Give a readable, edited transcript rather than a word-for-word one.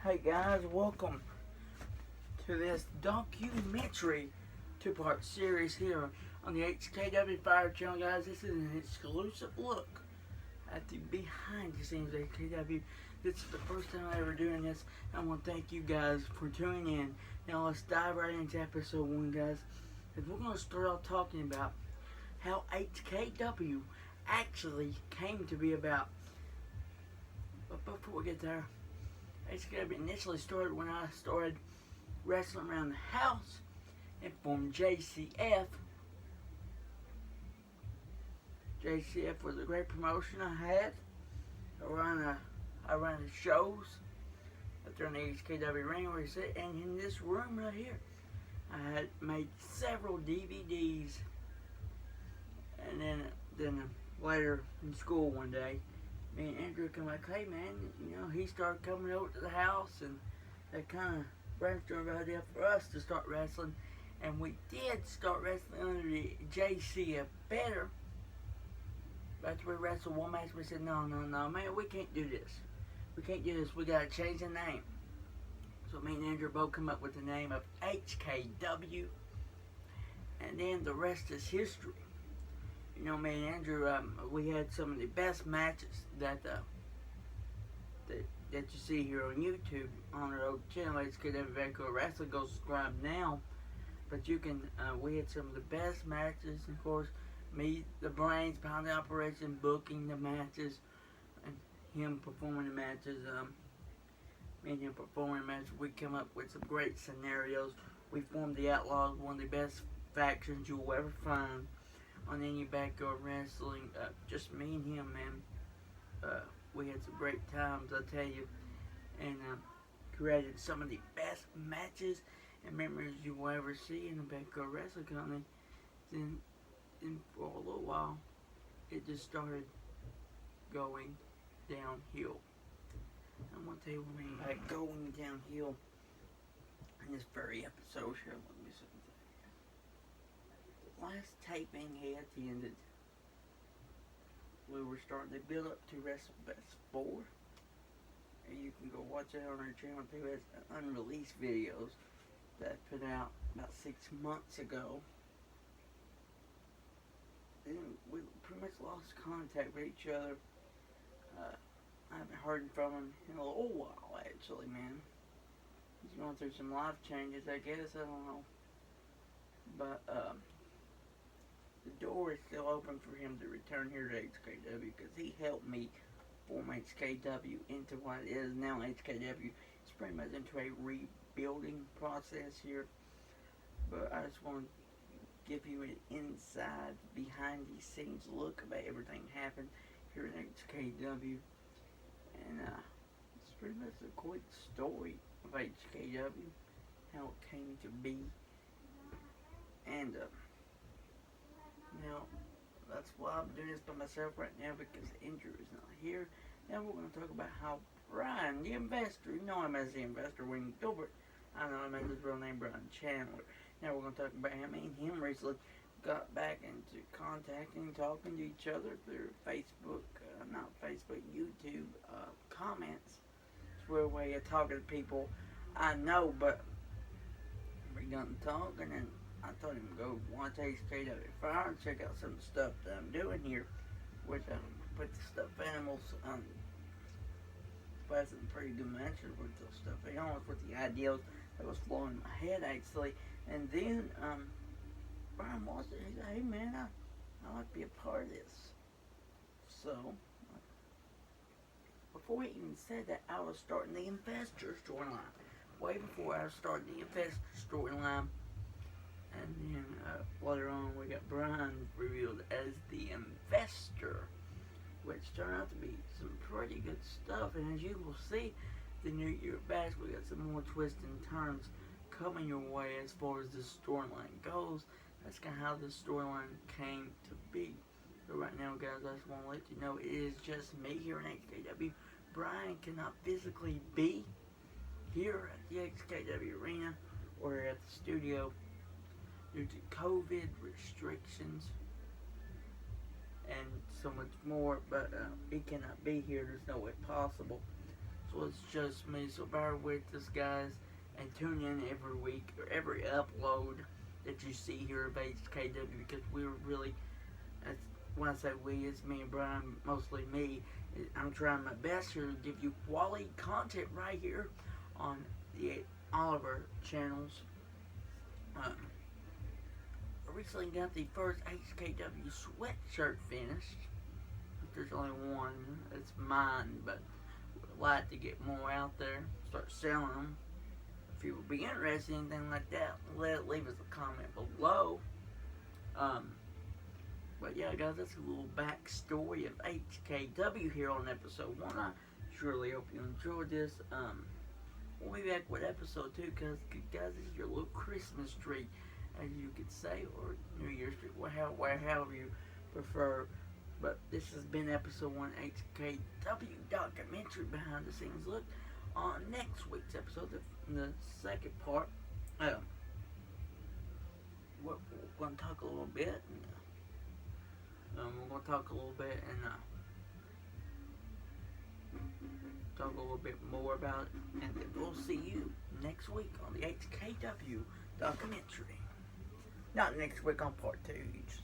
Hey guys, welcome to this documentary two-part series here on the HKW Fire Channel, guys. This is an exclusive look at the behind the scenes of HKW. This is the first time I'm ever doing this. I want to thank you guys for tuning in. Now let's dive right into episode 1, guys. And we're going to start off talking about how HKW actually came to be about. But before we get there, HKW initially started when I started wrestling around the house and formed JCF. JCF was a great promotion I had. I ran the shows up there in the HKW ring where you sit, and in this room right here, I had made several DVDs. And then later in school one day, me and Andrew come like, hey man, he started coming over to the house, and they kind of brainstormed about an idea for us to start wrestling, and we did start wrestling under the JCF banner. After we wrestled one match, we said, no, man, we can't do this. We can't do this. We gotta change the name. So me and Andrew both come up with the name of HKW, and then the rest is history. Me and Andrew, we had some of the best matches that you see here on YouTube on our old channel, HKW Vancouver Wrestling. Go subscribe now. But you can, we had some of the best matches. Of course, me, the brains behind the operation, booking the matches, and him performing the matches. Me and him performing the matches. We come up with some great scenarios. We formed the Outlaws, one of the best factions you'll ever find on any backyard wrestling. Just me and him, man. We had some great times, I tell you, and created some of the best matches and memories you will ever see in the backyard wrestling company. Then for a little while, it just started going downhill. I'm gonna tell you what I mean by going downhill in this very episode here. Let me see. Last taping had ended. We were starting to build up to WrestleBest 4. And you can go watch it on our channel too. It's unreleased videos that I put out about 6 months ago. And we pretty much lost contact with each other. I haven't heard from him in a little while, actually, man. He's going through some life changes, I guess. I don't know. But, the door is still open for him to return here to HKW because he helped me form HKW into what it is now. HKW is pretty much into a rebuilding process here. But I just want to give you an inside, behind the scenes look about everything happened here at HKW. And it's pretty much a quick story of HKW, how it came to be. And now, that's why I'm doing this by myself right now, because Andrew is not here. Now we're going to talk about how Brian, the investor, you know him as the investor, Wayne Gilbert. I know him as his real name, Brian Chandler. Now we're going to talk about how me and him recently got back into contacting, talking to each other through Facebook, YouTube comments. It's a weird way of talking to people I know, but we got to talking, and I told him to go watch HKW Fire and check out some of the stuff that I'm doing here, which I put the stuffed animals in pretty good mention with the stuffed animals, with the ideals that was flowing in my head, actually. And then Brian watched it, he said, hey man, I like to be a part of this. So before he even said that, I was starting the investor storyline. Way before I was starting the investor storyline. And then later on, we got Brian revealed as the investor, which turned out to be some pretty good stuff. And as you will see, the New Year Bash, we got some more twists and turns coming your way as far as this storyline goes. That's kind of how this storyline came to be. But right now, guys, I just want to let you know it is just me here in HKW. Brian cannot physically be here at the HKW Arena or at the studio due to COVID restrictions and so much more, but he cannot be here. There's no way possible. so it's just me. So bear with us, guys, and tune in every week or every upload that you see here of HKW, because we're really, when I say we, it's me and Brian, mostly me. I'm trying my best here to give you quality content right here on all of our channels. I recently got the first HKW sweatshirt finished. There's only one. It's mine, but I'd like to get more out there, start selling them. If you would be interested in anything like that, leave us a comment below. But yeah, guys, that's a little backstory of HKW here on episode 1. I surely hope you enjoyed this. We'll be back with episode 2, because, guys, this is your little Christmas tree, as you could say, or New Year's tree, however you prefer. But this has been episode 1 HKW documentary behind the scenes look. On next week's episode, the second part, we're going to talk a little bit. We're going to talk a little bit and talk a little bit more about it. And then we'll see you next week on the HKW documentary. Not next week on part 2. You just